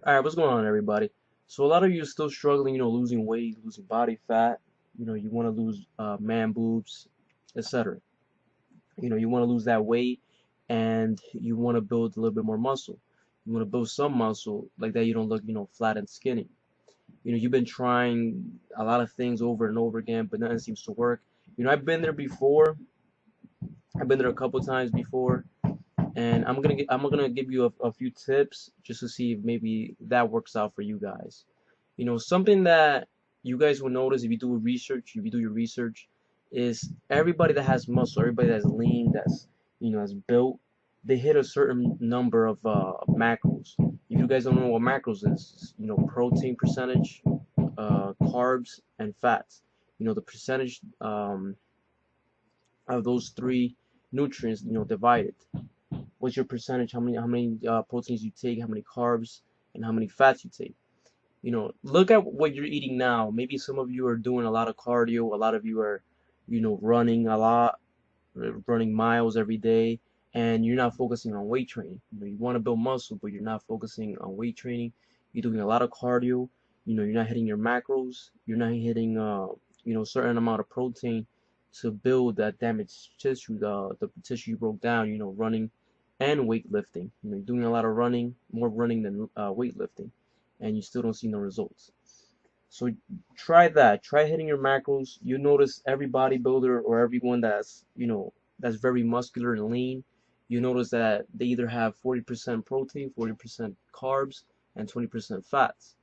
Alright, what's going on, everybody? So a lot of you are still struggling, losing weight, losing body fat. You want to lose man boobs, etc. You want to lose that weight, and you want to build a little bit more muscle. You want to build some muscle like that. You don't look, flat and skinny. You've been trying a lot of things over and over again, but nothing seems to work. I've been there before. I've been there a couple times before, and I'm gonna give you a few tips just to see if maybe that works out for you guys. Something that you guys will notice if you do research, if you do your research, is everybody that has muscle, everybody that's lean, that's built, they hit a certain number of macros. If you guys don't know what macros is, protein percentage, carbs, and fats. The percentage of those three nutrients, divided. What's your percentage? How many proteins you take, how many carbs, and how many fats you take. Look at what you're eating now. Maybe some of you are doing a lot of cardio, a lot of you are, running a lot, running miles every day, and you're not focusing on weight training. You want to build muscle, but you're not focusing on weight training. You're doing a lot of cardio. You're not hitting your macros. You're not hitting, certain amount of protein to build that damaged tissue, the tissue you broke down. Running and weightlifting. You're doing a lot of running, more running than weightlifting, and you still don't see no results. So try that. Try hitting your macros. You notice every bodybuilder or everyone that's very muscular and lean, you notice that they either have 40% protein, 40% carbs, and 20% fats.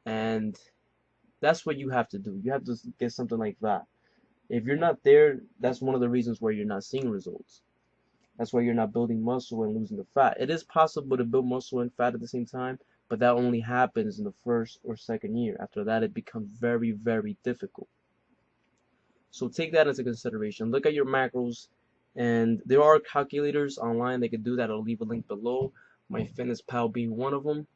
And that's what you have to do. You have to get something like that. If you're not there, that's one of the reasons why you're not seeing results. That's why you're not building muscle and losing the fat. It is possible to build muscle and fat at the same time, but that only happens in the first or second year. After that, it becomes very, very difficult. So take that into consideration. Look at your macros, and there are calculators online that can do that. I'll leave a link below. MyFitnessPal being one of them.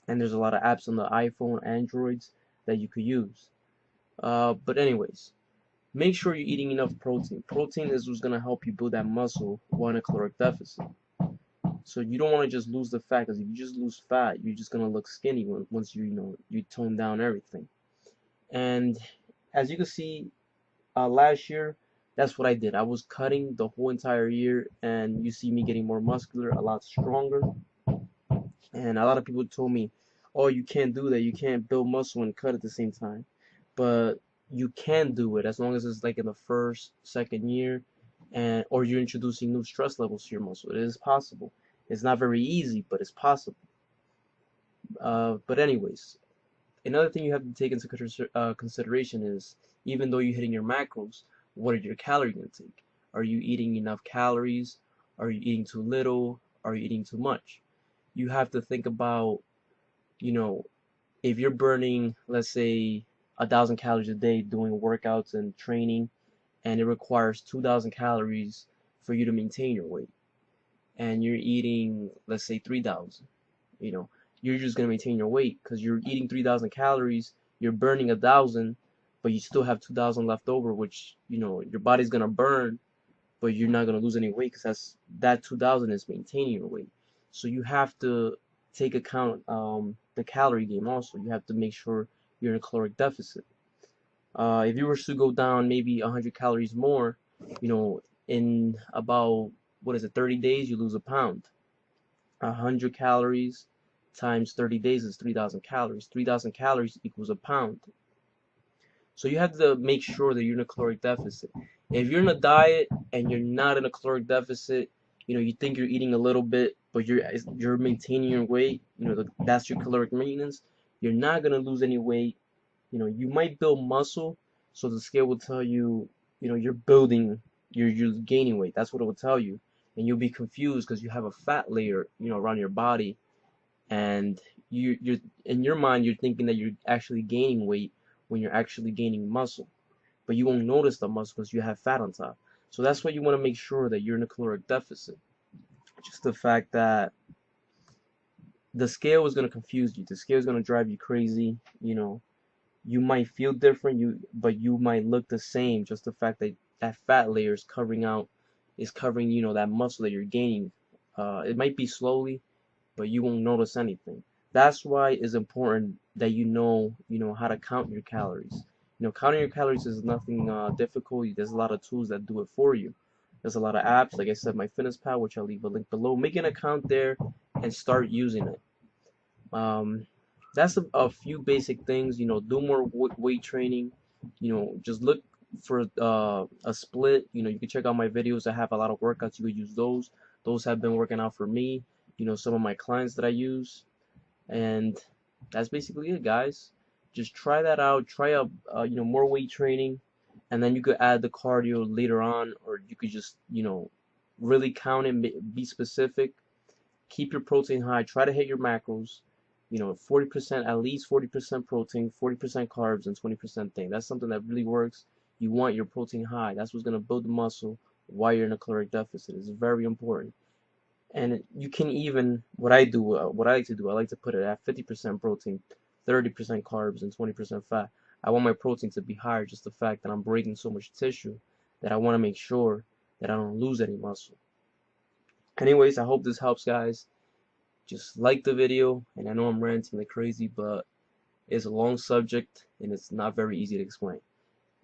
And there's a lot of apps on the iPhone, Androids that you could use. But anyways, make sure you're eating enough protein. Protein is what's gonna help you build that muscle while in a caloric deficit. So you don't want to just lose the fat, because if you just lose fat, you're just gonna look skinny once you tone down everything. And as you can see, last year, that's what I did. I was cutting the whole entire year, and you see me getting more muscular, a lot stronger. And a lot of people told me, "Oh, you can't do that. You can't build muscle and cut at the same time." But you can do it as long as it's like in the first, second year, and or you're introducing new stress levels to your muscle. It is possible. It's not very easy, but it's possible. But anyways, another thing you have to take into consideration is, even though you're hitting your macros, what are your calorie intake? Are you eating enough calories? Are you eating too little? Are you eating too much? You have to think about, you know, if you're burning, let's say, 1,000 calories a day doing workouts and training, and it requires 2,000 calories for you to maintain your weight, and you're eating, let's say, 3,000, you know, you're just gonna maintain your weight because you're eating 3,000 calories, you're burning 1,000, but you still have 2,000 left over, which your body's gonna burn, but you're not gonna lose any weight because that 2,000 is maintaining your weight. So you have to take account the calorie game also. You have to make sure you're in a caloric deficit. If you were to go down maybe 100 calories more, in about, what is it, 30 days, you lose a pound. 100 calories times 30 days is 3,000 calories. 3,000 calories equals a pound. So you have to make sure that you're in a caloric deficit. If you're in a diet and you're not in a caloric deficit, you think you're eating a little bit, but you're maintaining your weight, that's your caloric maintenance. You're not gonna lose any weight. You might build muscle, so the scale will tell you, you're building, you're gaining weight. That's what it will tell you, and you'll be confused because you have a fat layer, around your body, and you're in your mind you're thinking that you're actually gaining weight when you're actually gaining muscle, but you won't notice the muscle because you have fat on top. So that's why you want to make sure that you're in a caloric deficit. Just the fact that the scale is going to confuse you, the scale is going to drive you crazy. You might feel different, but you might look the same. Just the fact that that fat layer is covering that muscle that you're gaining. It might be slowly, but you won't notice anything. That's why it's important that you know how to count your calories. Counting your calories is nothing difficult. There's a lot of tools that do it for you. There's a lot of apps, like I said, MyFitnessPal, which I'll leave a link below. Make an account there and start using it. That's a few basic things. Do more weight training. Just look for a split. You can check out my videos. I have a lot of workouts. You could use those. Those have been working out for me. Some of my clients that I use. And that's basically it, guys. Just try that out. Try out more weight training, and then you could add the cardio later on, or you could just really count it, be specific. Keep your protein high. Try to hit your macros. 40%, at least 40% protein, 40% carbs, and 20% thing. That's something that really works. You want your protein high. That's what's gonna build the muscle while you're in a caloric deficit. It's very important. And you can even, what I like to do, I like to put it at 50% protein, 30% carbs, and 20% fat. I want my protein to be higher, just the fact that I'm breaking so much tissue that I want to make sure that I don't lose any muscle. Anyways, I hope this helps, guys. Just like the video, and I know I'm ranting like crazy, but it's a long subject and it's not very easy to explain.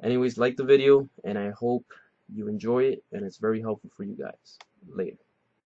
Anyways, like the video, and I hope you enjoy it, and it's very helpful for you guys. Later.